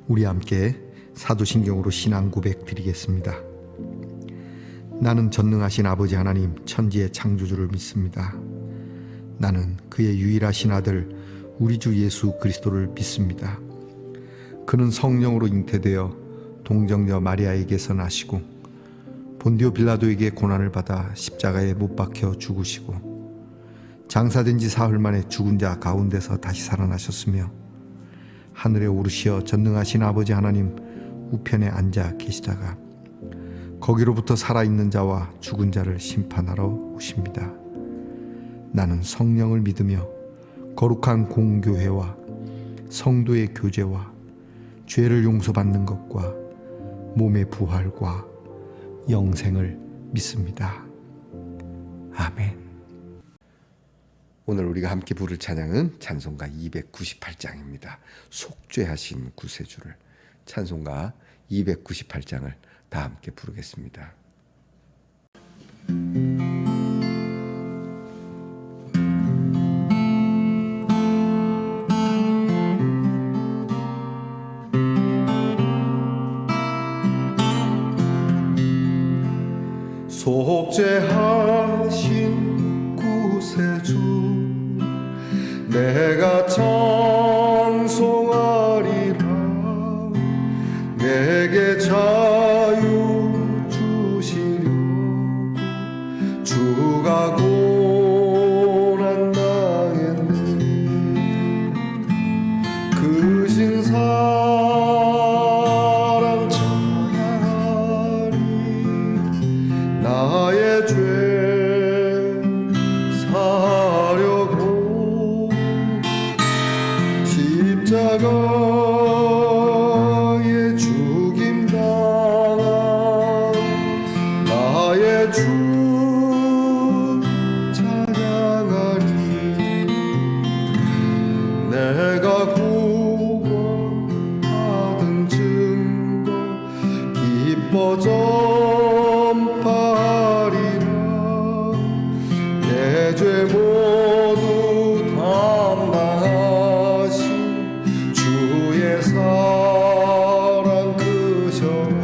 우리 함께 사도신경으로 신앙 고백 드리겠습니다. 나는 전능하신 아버지 하나님 천지의 창조주를 믿습니다. 나는 그의 유일하신 아들 우리 주 예수 그리스도를 믿습니다. 그는 성령으로 잉태되어 동정녀 마리아에게서 나시고 본디오 빌라도에게 고난을 받아 십자가에 못 박혀 죽으시고 장사된 지 사흘 만에 죽은 자 가운데서 다시 살아나셨으며 하늘에 오르시어 전능하신 아버지 하나님 우편에 앉아 계시다가 거기로부터 살아있는 자와 죽은 자를 심판하러 오십니다. 나는 성령을 믿으며 거룩한 공교회와 성도의 교제와 죄를 용서받는 것과 몸의 부활과 영생을 믿습니다. 아멘. 오늘 우리가 함께 부를 찬양은 찬송가 298장입니다. 속죄하신 구세주를, 찬송가 298장을 다 함께 부르겠습니다. 속죄하신 구세주 내가 찬송하리라. 내게 자유 주시려고 주가 고난 당했네. 그 신사랑 찬양하리. 나의 죄 사려고 십자가에 죽임당한 나의 주 찬양하리. 내가 구원받은 증거 기뻐 전파하리라. 내 죄 모두 담당하신 주의 사랑 크셔라.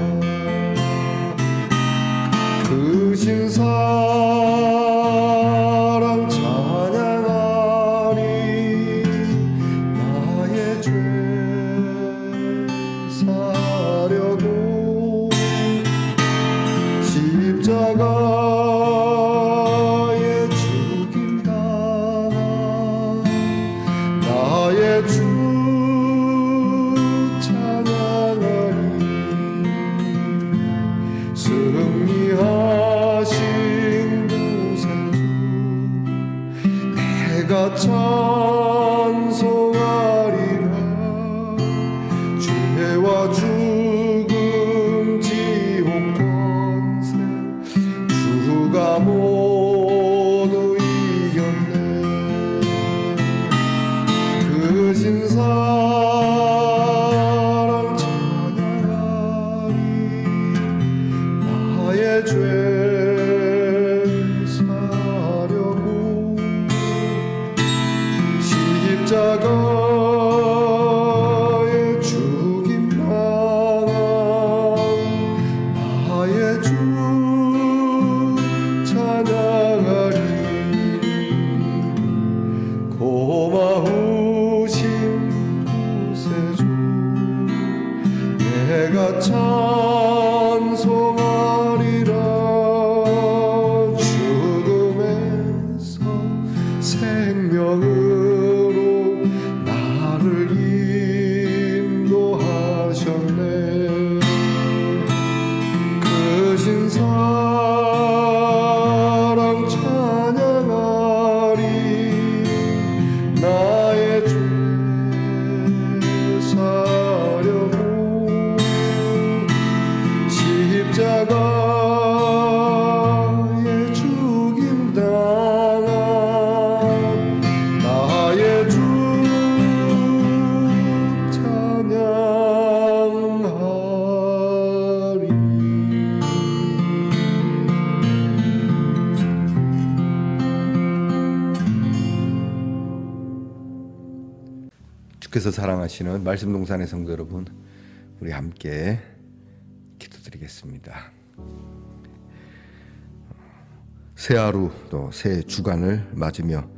크신 사랑 찬양하리. 나의 죄 사려고 십자가에 죽임당한 나의 주 찬양하리. 승리하신 구세주 내가 찬송하리라. 죄와 죽음 지옥 권세 주가 모두 이겼네. 그 신사랑 찬양하리. 나의 죄 사려고 십자가에 죽임당한 나의 주 찬양하리. 고마우신 구세주 내가 찬송하리라. 죽음에서 생명으로 나를 인도하셨네. 크신 사랑 찬양하리. 나의 죄 사려고 십자가에 죽임당한 나의 주 찬양하리. 주께서 사랑하시는 말씀동산의 성도 여러분, 우리 함께 기도드리겠습니다. 새 하루 또 새 주간을 맞으며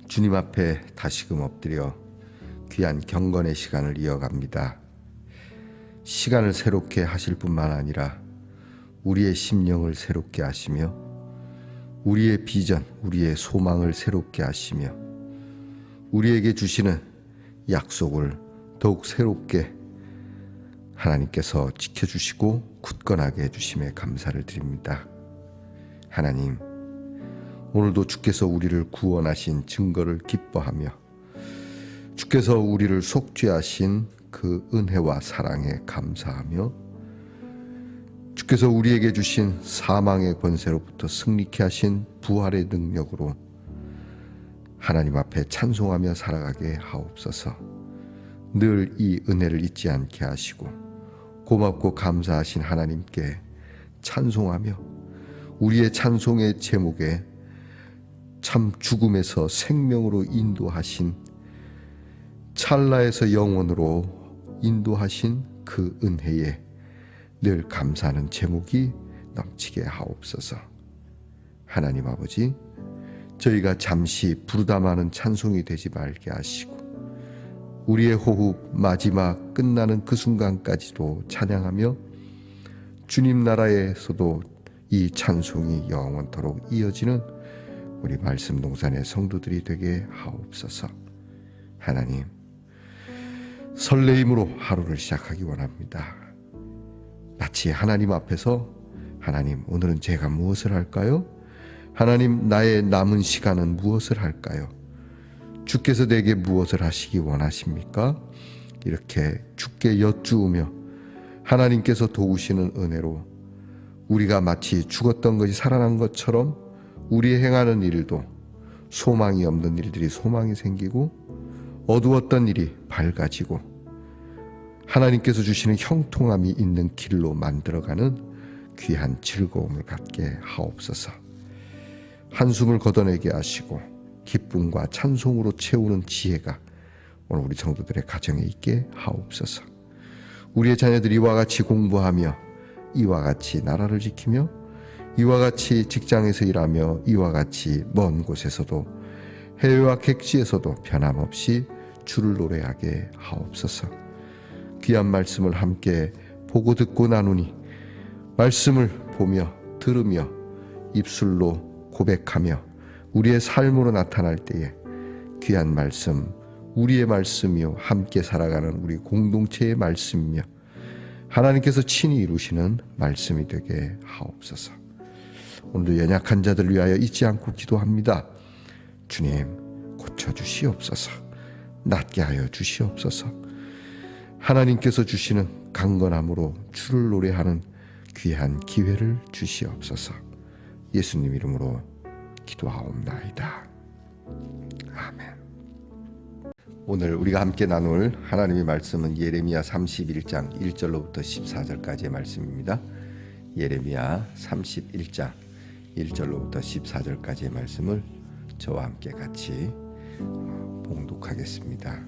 주님 앞에 다시금 엎드려 귀한 경건의 시간을 이어갑니다. 시간을 새롭게 하실 뿐만 아니라 우리의 심령을 새롭게 하시며 우리의 비전, 우리의 소망을 새롭게 하시며 우리에게 주시는 약속을 더욱 새롭게 하나님께서 지켜주시고 굳건하게 해주심에 감사를 드립니다. 하나님, 오늘도 주께서 우리를 구원하신 증거를 기뻐하며 주께서 우리를 속죄하신 그 은혜와 사랑에 감사하며 주께서 우리에게 주신 사망의 권세로부터 승리케 하신 부활의 능력으로 하나님 앞에 찬송하며 살아가게 하옵소서. 늘 이 은혜를 잊지 않게 하시고 고맙고 감사하신 하나님께 찬송하며 우리의 찬송의 제목에 참 죽음에서 생명으로 인도하신 찰나에서 영원으로 인도하신 그 은혜에 늘 감사하는 제목이 넘치게 하옵소서. 하나님 아버지, 저희가 잠시 부르다마는 찬송이 되지 말게 하시고 우리의 호흡 마지막 끝나는 그 순간까지도 찬양하며 주님 나라에서도 이 찬송이 영원토록 이어지는 우리 말씀 동산의 성도들이 되게 하옵소서. 하나님, 설레임으로 하루를 시작하기 원합니다. 마치 하나님 앞에서 하나님, 오늘은 제가 무엇을 할까요? 하나님, 나의 남은 시간은 무엇을 할까요? 주께서 내게 무엇을 하시기 원하십니까? 이렇게 주께 여쭈으며 하나님께서 도우시는 은혜로 우리가 마치 죽었던 것이 살아난 것처럼 우리 행하는 일도 소망이 없는 일들이 소망이 생기고 어두웠던 일이 밝아지고 하나님께서 주시는 형통함이 있는 길로 만들어가는 귀한 즐거움을 갖게 하옵소서. 한숨을 걷어내게 하시고 기쁨과 찬송으로 채우는 지혜가 오늘 우리 성도들의 가정에 있게 하옵소서. 우리의 자녀들이 이와 같이 공부하며 이와 같이 나라를 지키며 이와 같이 직장에서 일하며 이와 같이 먼 곳에서도 해외와 객지에서도 변함없이 주를 노래하게 하옵소서. 귀한 말씀을 함께 보고 듣고 나누니 말씀을 보며 들으며 입술로 고백하며 우리의 삶으로 나타날 때에 귀한 말씀, 우리의 말씀이요 함께 살아가는 우리 공동체의 말씀이며 하나님께서 친히 이루시는 말씀이 되게 하옵소서. 오늘도 연약한 자들을 위하여 잊지 않고 기도합니다. 주님, 고쳐주시옵소서. 낫게 하여 주시옵소서. 하나님께서 주시는 강건함으로 주를 노래하는 귀한 기회를 주시옵소서. 예수님 이름으로 기도하옵나이다. 아멘. 오늘 우리가 함께 나눌 하나님의 말씀은 예레미야 31장 1절로부터 14절까지의 말씀입니다. 예레미야 31장 1절로부터 14절까지의 말씀을 저와 함께 같이 봉독하겠습니다.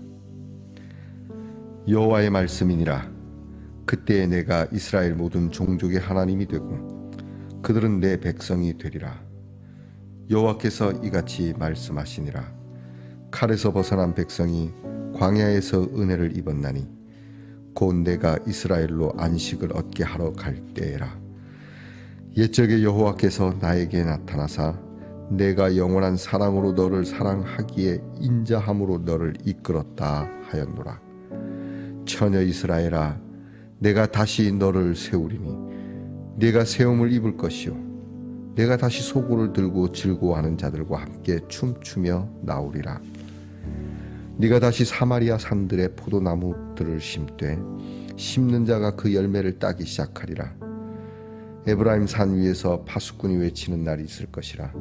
여호와의 말씀이니라. 그때에 내가 이스라엘 모든 종족의 하나님이 되고 그들은 내 백성이 되리라. 여호와께서 이같이 말씀하시니라. 칼에서 벗어난 백성이 광야에서 은혜를 입었나니 곧 내가 이스라엘로 안식을 얻게 하러 갈 때에라. 옛적에 여호와께서 나에게 나타나사 내가 영원한 사랑으로 너를 사랑하기에 인자함으로 너를 이끌었다 하였노라. 처녀 이스라엘아, 내가 다시 너를 세우리니 네가 세움을 입을 것이요 내가 다시 소고를 들고 즐거워하는 자들과 함께 춤추며 나오리라. 네가 다시 사마리아 산들의 포도나무들을 심되 심는 자가 그 열매를 따기 시작하리라. 에브라임 산 위에서 파수꾼이 외치는 날이 있을 것이라.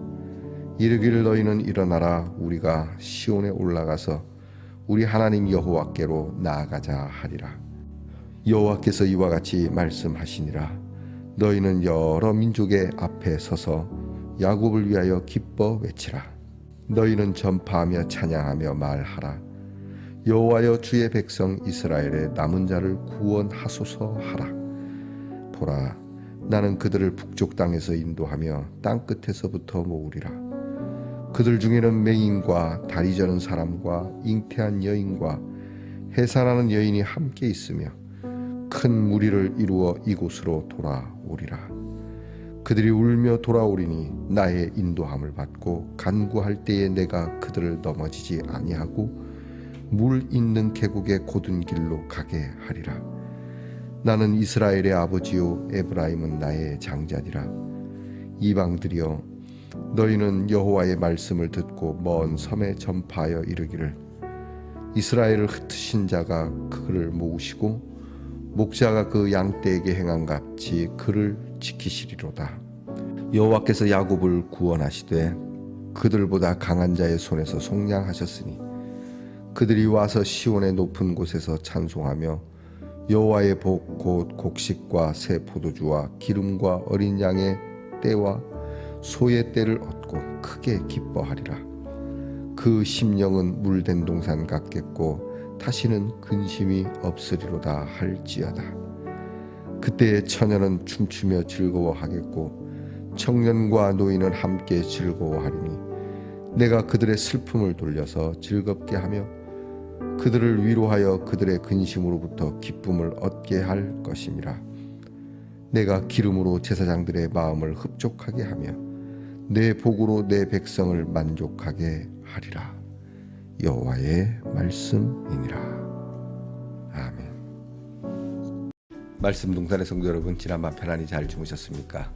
이르기를 너희는 일어나라. 우리가 시온에 올라가서 우리 하나님 여호와께로 나아가자 하리라. 여호와께서 이와 같이 말씀하시니라. 너희는 여러 민족의 앞에 서서 야곱을 위하여 기뻐 외치라. 너희는 전파하며 찬양하며 말하라. 여호와여 주의 백성 이스라엘의 남은 자를 구원하소서 하라. 보라, 나는 그들을 북쪽 땅에서 인도하며 땅 끝에서부터 모으리라. 그들 중에는 맹인과 다리 저는 사람과 잉태한 여인과 해산하는 여인이 함께 있으며 큰 무리를 이루어 이곳으로 돌아오리라. 그들이 울며 돌아오리니 나의 인도함을 받고 간구할 때에 내가 그들을 넘어지지 아니하고 물 있는 계곡의 곧은 길로 가게 하리라. 나는 이스라엘의 아버지요 에브라임은 나의 장자니라. 이방들이여, 너희는 여호와의 말씀을 듣고 먼 섬에 전파하여 이르기를, 이스라엘을 흩으신 자가 그를 모으시고 목자가 그 양떼에게 행한 같이 그를 지키시리로다. 여호와께서 야곱을 구원하시되 그들보다 강한 자의 손에서 속량하셨으니 그들이 와서 시온의 높은 곳에서 찬송하며 여호와의 복 곧 곡식과 새 포도주와 기름과 어린 양의 떼와 소의 떼를 얻고 크게 기뻐하리라. 그 심령은 물된 동산 같겠고 다시는 근심이 없으리로다 할지어다. 그때의 처녀는 춤추며 즐거워하겠고 청년과 노인은 함께 즐거워하리니 내가 그들의 슬픔을 돌려서 즐겁게 하며 그들을 위로하여 그들의 근심으로부터 기쁨을 얻게 할 것임이라. 내가 기름으로 제사장들의 마음을 흡족하게 하며 내 복으로 내 백성을 만족하게 하리라. 여호와의 말씀이니라. 아멘. 말씀 동산의 성도 여러분, 지난밤 편안히 잘 주무셨습니까?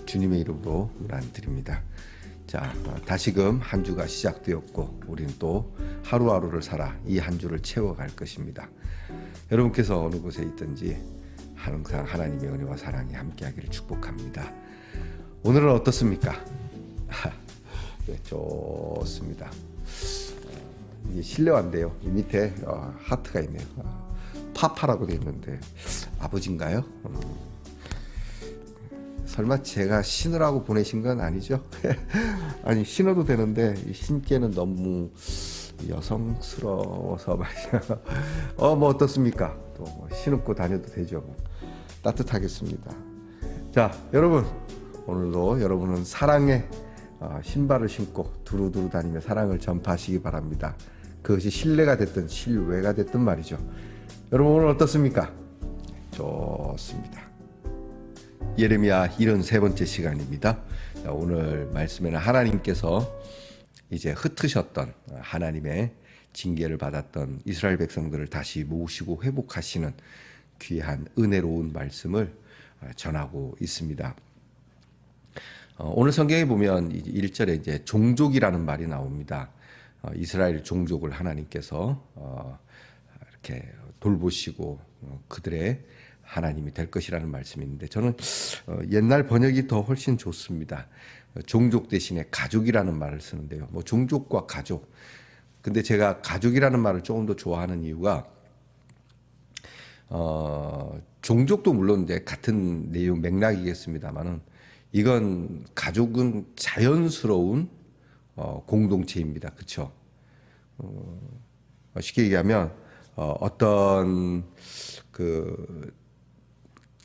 주님의 이름으로 문안드립니다. 자, 다시금 한 주가 시작되었고 우리는 또 하루하루를 살아 이 한 주를 채워갈 것입니다. 여러분께서 어느 곳에 있든지 항상 하나님의 은혜와 사랑이 함께하기를 축복합니다. 오늘은 어떻습니까? 네, 좋습니다. 이게 실내화인데요. 이 밑에 하트가 있네요. 파파라고 되어 있는데 아버지인가요? 설마 제가 신으라고 보내신 건 아니죠? 아니, 신어도 되는데 신기에는 너무 여성스러워서 말이죠. 뭐 어떻습니까? 또 신고 다녀도 되죠. 따뜻하겠습니다. 자, 여러분, 오늘도 여러분은 사랑의 신발을 신고 두루두루 다니며 사랑을 전파하시기 바랍니다. 그것이 실내가 됐든 실외가 됐든 말이죠. 여러분, 오늘 어떻습니까? 좋습니다. 예레미야 73번째 시간입니다. 오늘 말씀에는 하나님께서 이제 흩으셨던 하나님의 징계를 받았던 이스라엘 백성들을 다시 모으시고 회복하시는 귀한 은혜로운 말씀을 전하고 있습니다. 오늘 성경에 보면 1절에 이제 종족이라는 말이 나옵니다. 이스라엘 종족을 하나님께서 이렇게 돌보시고 그들의 하나님이 될 것이라는 말씀인데 저는 옛날 번역이 더 훨씬 좋습니다. 종족 대신에 가족이라는 말을 쓰는데요. 뭐 종족과 가족. 근데 제가 가족이라는 말을 조금 더 좋아하는 이유가 종족도 물론 이제 같은 내용 맥락이겠습니다만은 이건 가족은 자연스러운 공동체입니다. 그렇죠? 쉽게 얘기하면 어떤 그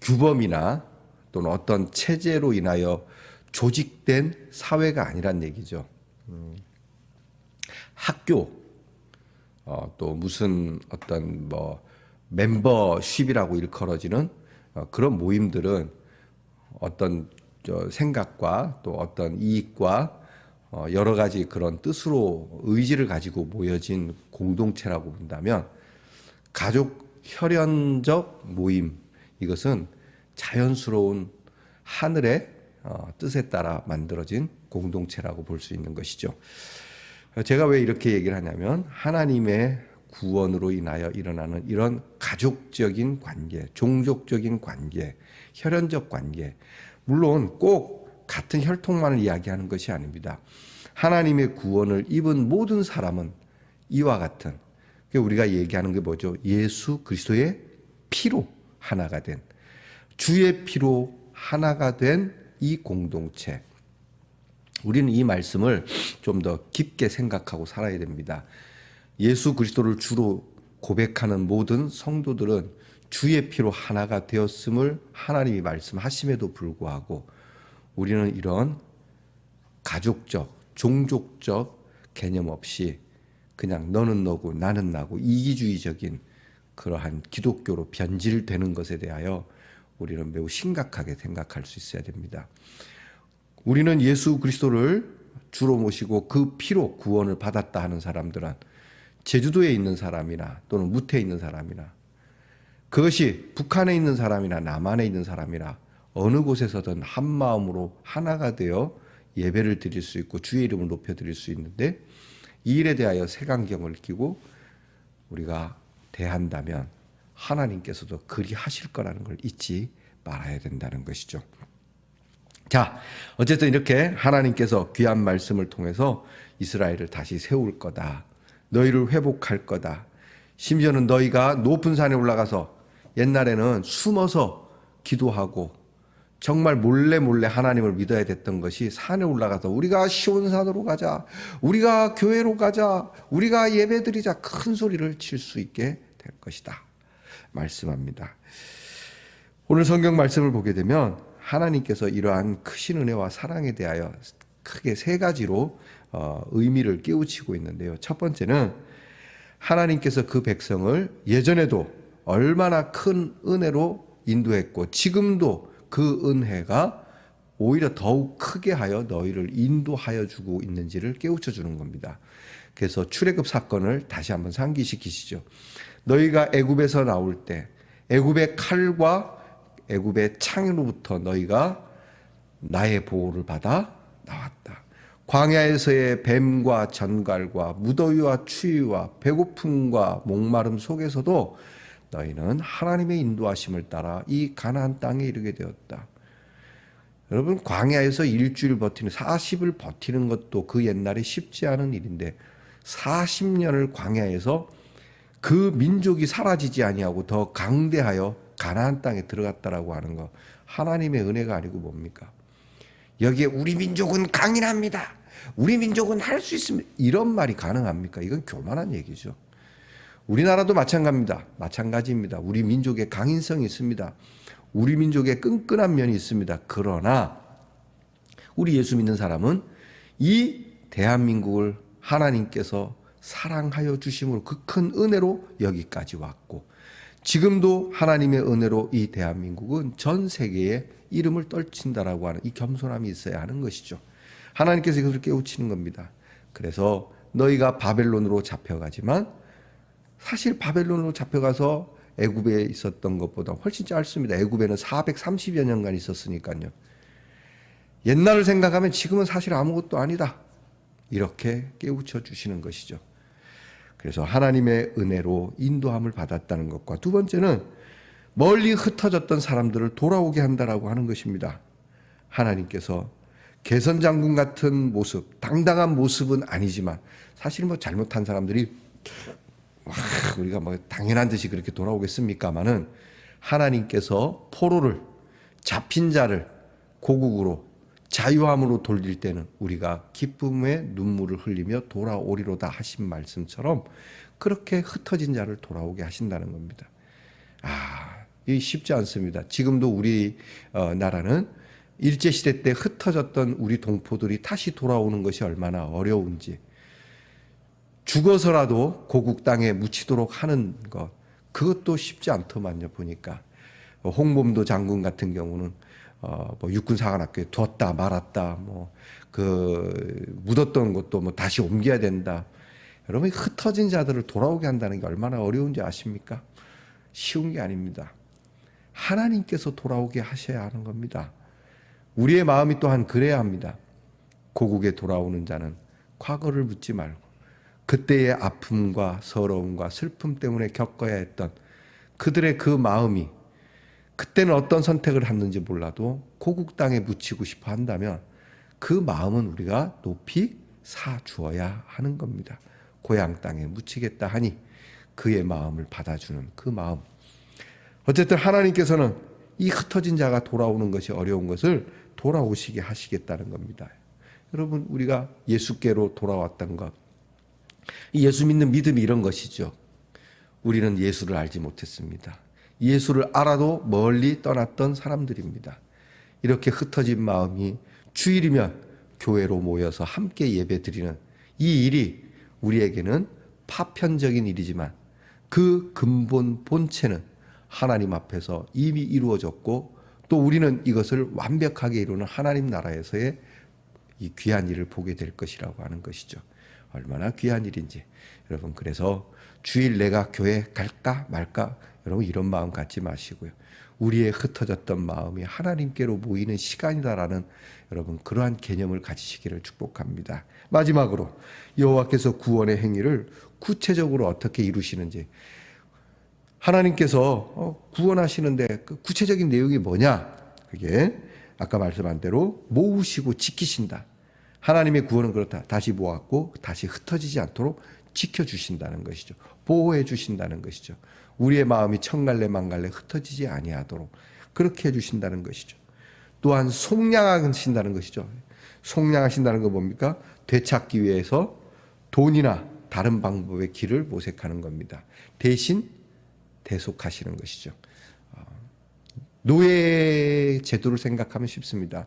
규범이나 또는 어떤 체제로 인하여 조직된 사회가 아니란 얘기죠. 학교, 또 무슨 어떤 뭐 멤버십이라고 일컬어지는 그런 모임들은 어떤 생각과 또 어떤 이익과 여러 가지 그런 뜻으로 의지를 가지고 모여진 공동체라고 본다면 가족 혈연적 모임, 이것은 자연스러운 하늘의 뜻에 따라 만들어진 공동체라고 볼 수 있는 것이죠. 제가 왜 이렇게 얘기를 하냐면 하나님의 구원으로 인하여 일어나는 이런 가족적인 관계, 종족적인 관계, 혈연적 관계, 물론 꼭 같은 혈통만을 이야기하는 것이 아닙니다. 하나님의 구원을 입은 모든 사람은 이와 같은, 우리가 얘기하는 게 뭐죠? 예수 그리스도의 피로 하나가 된, 주의 피로 하나가 된 이 공동체. 우리는 이 말씀을 좀 더 깊게 생각하고 살아야 됩니다. 예수 그리스도를 주로 고백하는 모든 성도들은 주의 피로 하나가 되었음을 하나님이 말씀하심에도 불구하고 우리는 이런 가족적, 종족적 개념 없이 그냥 너는 너고 나는 나고 이기주의적인 그러한 기독교로 변질되는 것에 대하여 우리는 매우 심각하게 생각할 수 있어야 됩니다. 우리는 예수 그리스도를 주로 모시고 그 피로 구원을 받았다 하는 사람들은 제주도에 있는 사람이나 또는 무태에 있는 사람이나 그것이 북한에 있는 사람이나 남한에 있는 사람이나 어느 곳에서든 한 마음으로 하나가 되어 예배를 드릴 수 있고 주의 이름을 높여드릴 수 있는데 이 일에 대하여 색안경을 끼고 우리가 대한다면 하나님께서도 그리 하실 거라는 걸 잊지 말아야 된다는 것이죠. 자, 어쨌든 이렇게 하나님께서 귀한 말씀을 통해서 이스라엘을 다시 세울 거다. 너희를 회복할 거다. 심지어는 너희가 높은 산에 올라가서 옛날에는 숨어서 기도하고 정말 몰래 하나님을 믿어야 됐던 것이 산에 올라가서 우리가 시온산으로 가자, 우리가 교회로 가자, 우리가 예배드리자 큰 소리를 칠 수 있게 될 것이다 말씀합니다. 오늘 성경 말씀을 보게 되면 하나님께서 이러한 크신 은혜와 사랑에 대하여 크게 세 가지로 의미를 깨우치고 있는데요. 첫 번째는 하나님께서 그 백성을 예전에도 얼마나 큰 은혜로 인도했고 지금도 그 은혜가 오히려 더욱 크게 하여 너희를 인도하여 주고 있는지를 깨우쳐 주는 겁니다. 그래서 출애굽 사건을 다시 한번 상기시키시죠. 너희가 애굽에서 나올 때 애굽의 칼과 애굽의 창으로부터 너희가 나의 보호를 받아 나왔다. 광야에서의 뱀과 전갈과 무더위와 추위와 배고픔과 목마름 속에서도 너희는 하나님의 인도하심을 따라 이 가나안 땅에 이르게 되었다. 여러분 광야에서 일주일 버티는 40을 버티는 것도 그 옛날에 쉽지 않은 일인데 40년을 광야에서 그 민족이 사라지지 아니하고 더 강대하여 가나안 땅에 들어갔다라고 하는 거 하나님의 은혜가 아니고 뭡니까? 여기에 우리 민족은 강인합니다. 우리 민족은 할 수 있습니다. 이런 말이 가능합니까? 이건 교만한 얘기죠. 우리나라도 마찬가지입니다. 우리 민족의 강인성이 있습니다. 우리 민족의 끈끈한 면이 있습니다. 그러나 우리 예수 믿는 사람은 이 대한민국을 하나님께서 사랑하여 주심으로 그 큰 은혜로 여기까지 왔고 지금도 하나님의 은혜로 이 대한민국은 전 세계에 이름을 떨친다라고 하는 이 겸손함이 있어야 하는 것이죠. 하나님께서 이것을 깨우치는 겁니다. 그래서 너희가 바벨론으로 잡혀가지만 사실 바벨론으로 잡혀가서 애굽에 있었던 것보다 훨씬 짧습니다. 애굽에는 430여 년간 있었으니까요. 옛날을 생각하면 지금은 사실 아무것도 아니다. 이렇게 깨우쳐 주시는 것이죠. 그래서 하나님의 은혜로 인도함을 받았다는 것과 두 번째는 멀리 흩어졌던 사람들을 돌아오게 한다라고 하는 것입니다. 하나님께서 개선장군 같은 모습, 당당한 모습은 아니지만 사실 뭐 잘못한 사람들이 우리가 뭐 당연한 듯이 그렇게 돌아오겠습니까마는 하나님께서 포로를 잡힌 자를 고국으로 자유함으로 돌릴 때는 우리가 기쁨의 눈물을 흘리며 돌아오리로다 하신 말씀처럼 그렇게 흩어진 자를 돌아오게 하신다는 겁니다. 이 쉽지 않습니다. 지금도 우리 나라는 일제시대 때 흩어졌던 우리 동포들이 다시 돌아오는 것이 얼마나 어려운지 죽어서라도 고국 땅에 묻히도록 하는 것 그것도 쉽지 않더만요. 보니까 홍범도 장군 같은 경우는 뭐 육군사관학교에 두었다 말았다 묻었던 것도 뭐 다시 옮겨야 된다. 여러분 흩어진 자들을 돌아오게 한다는 게 얼마나 어려운지 아십니까? 쉬운 게 아닙니다. 하나님께서 돌아오게 하셔야 하는 겁니다. 우리의 마음이 또한 그래야 합니다. 고국에 돌아오는 자는 과거를 묻지 말고 그때의 아픔과 서러움과 슬픔 때문에 겪어야 했던 그들의 그 마음이 그때는 어떤 선택을 했는지 몰라도 고국 땅에 묻히고 싶어 한다면 그 마음은 우리가 높이 사주어야 하는 겁니다. 고향 땅에 묻히겠다 하니 그의 마음을 받아주는 그 마음. 어쨌든 하나님께서는 이 흩어진 자가 돌아오는 것이 어려운 것을 돌아오시게 하시겠다는 겁니다. 여러분 우리가 예수께로 돌아왔던 것, 예수 믿는 믿음이 이런 것이죠. 우리는 예수를 알지 못했습니다. 예수를 알아도 멀리 떠났던 사람들입니다. 이렇게 흩어진 마음이 주일이면 교회로 모여서 함께 예배드리는 이 일이 우리에게는 파편적인 일이지만 그 근본 본체는 하나님 앞에서 이미 이루어졌고 또 우리는 이것을 완벽하게 이루는 하나님 나라에서의 이 귀한 일을 보게 될 것이라고 하는 것이죠. 얼마나 귀한 일인지. 여러분, 그래서 주일 내가 교회 갈까 말까, 여러분 이런 마음 갖지 마시고요. 우리의 흩어졌던 마음이 하나님께로 모이는 시간이다라는 여러분 그러한 개념을 가지시기를 축복합니다. 마지막으로 여호와께서 구원의 행위를 구체적으로 어떻게 이루시는지, 하나님께서 구원하시는데 그 구체적인 내용이 뭐냐? 그게 아까 말씀한 대로 모으시고 지키신다. 하나님의 구원은 그렇다. 다시 모았고 다시 흩어지지 않도록 지켜주신다는 것이죠. 보호해 주신다는 것이죠. 우리의 마음이 천갈래 만갈래 흩어지지 아니하도록 그렇게 해주신다는 것이죠. 또한 속량하신다는 것이죠. 속량하신다는 건 뭡니까? 되찾기 위해서 돈이나 다른 방법의 길을 모색하는 겁니다. 대신 대속하시는 것이죠. 노예 제도를 생각하면 쉽습니다.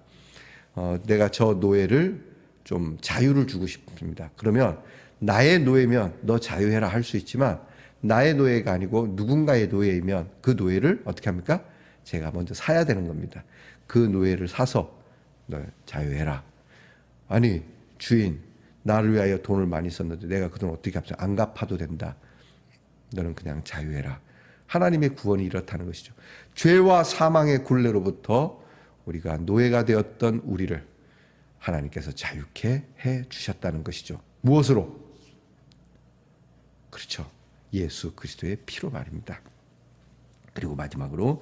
내가 저 노예를 좀 자유를 주고 싶습니다. 그러면 나의 노예면 너 자유해라 할 수 있지만 나의 노예가 아니고 누군가의 노예이면 그 노예를 어떻게 합니까? 제가 먼저 사야 되는 겁니다. 그 노예를 사서 너 자유해라. 아니 주인, 나를 위하여 돈을 많이 썼는데 내가 그 돈 어떻게 갚죠? 안 갚아도 된다. 너는 그냥 자유해라. 하나님의 구원이 이렇다는 것이죠. 죄와 사망의 굴레로부터 우리가 노예가 되었던 우리를 하나님께서 자유케 해 주셨다는 것이죠. 무엇으로? 그렇죠. 예수 그리스도의 피로 말입니다. 그리고 마지막으로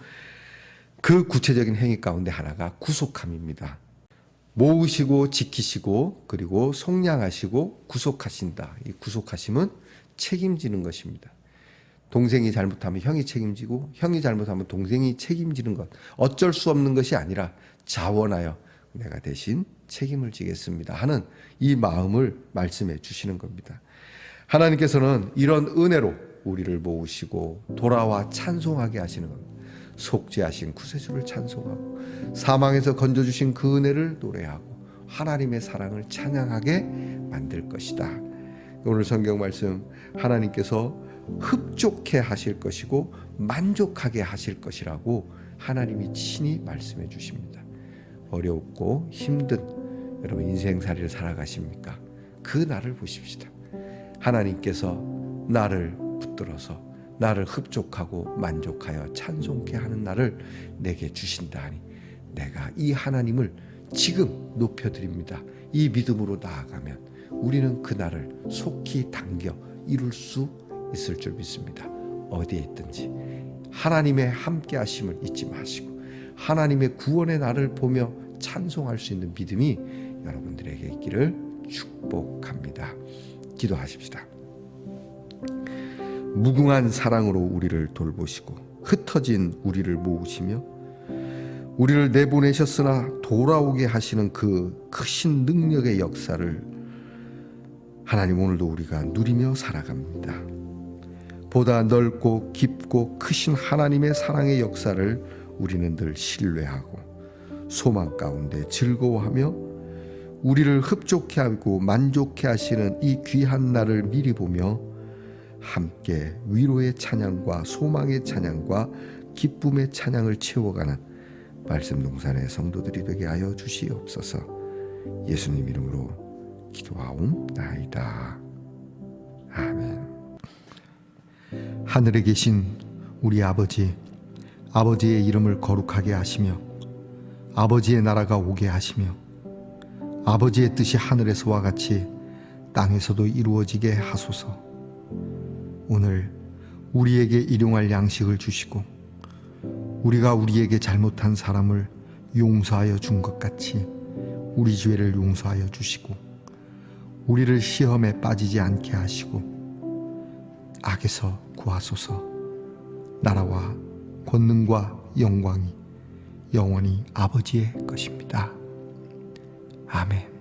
그 구체적인 행위 가운데 하나가 구속함입니다. 모으시고 지키시고 그리고 속량하시고 구속하신다. 이 구속하심은 책임지는 것입니다. 동생이 잘못하면 형이 책임지고 형이 잘못하면 동생이 책임지는 것, 어쩔 수 없는 것이 아니라 자원하여 내가 대신 책임을 지겠습니다 하는 이 마음을 말씀해 주시는 겁니다. 하나님께서는 이런 은혜로 우리를 모으시고 돌아와 찬송하게 하시는 겁니다. 속죄하신 구세주를 찬송하고 사망에서 건져주신 그 은혜를 노래하고 하나님의 사랑을 찬양하게 만들 것이다. 오늘 성경 말씀, 하나님께서 흡족해 하실 것이고 만족하게 하실 것이라고 하나님이 친히 말씀해 주십니다. 어렵고 힘든 여러분 인생살이를 살아가십니까? 그 날을 보십시다. 하나님께서 나를 붙들어서 나를 흡족하고 만족하여 찬송케 하는 날을 내게 주신다 하니 내가 이 하나님을 지금 높여드립니다. 이 믿음으로 나아가면 우리는 그 날을 속히 당겨 이룰 수 있을 줄 믿습니다. 어디에 있든지 하나님의 함께 하심을 잊지 마시고 하나님의 구원의 날을 보며 찬송할 수 있는 믿음이 여러분들에게 있기를 축복합니다. 기도하십시다. 무궁한 사랑으로 우리를 돌보시고 흩어진 우리를 모으시며 우리를 내보내셨으나 돌아오게 하시는 그 크신 능력의 역사를 하나님 오늘도 우리가 누리며 살아갑니다. 보다 넓고 깊고 크신 하나님의 사랑의 역사를 우리는 늘 신뢰하고 소망 가운데 즐거워하며 우리를 흡족해 하고 만족해 하시는 이 귀한 날을 미리 보며 함께 위로의 찬양과 소망의 찬양과 기쁨의 찬양을 채워가는 말씀 동산의 성도들이 되게 하여 주시옵소서. 예수님 이름으로 기도하옵나이다. 아멘. 하늘에 계신 우리 아버지, 아버지의 이름을 거룩하게 하시며 아버지의 나라가 오게 하시며 아버지의 뜻이 하늘에서와 같이 땅에서도 이루어지게 하소서. 오늘 우리에게 일용할 양식을 주시고 우리가 우리에게 잘못한 사람을 용서하여 준 것 같이 우리 죄를 용서하여 주시고 우리를 시험에 빠지지 않게 하시고 악에서 구하소서. 나라와 권능과 영광이 영원히 아버지의 것입니다. 아멘.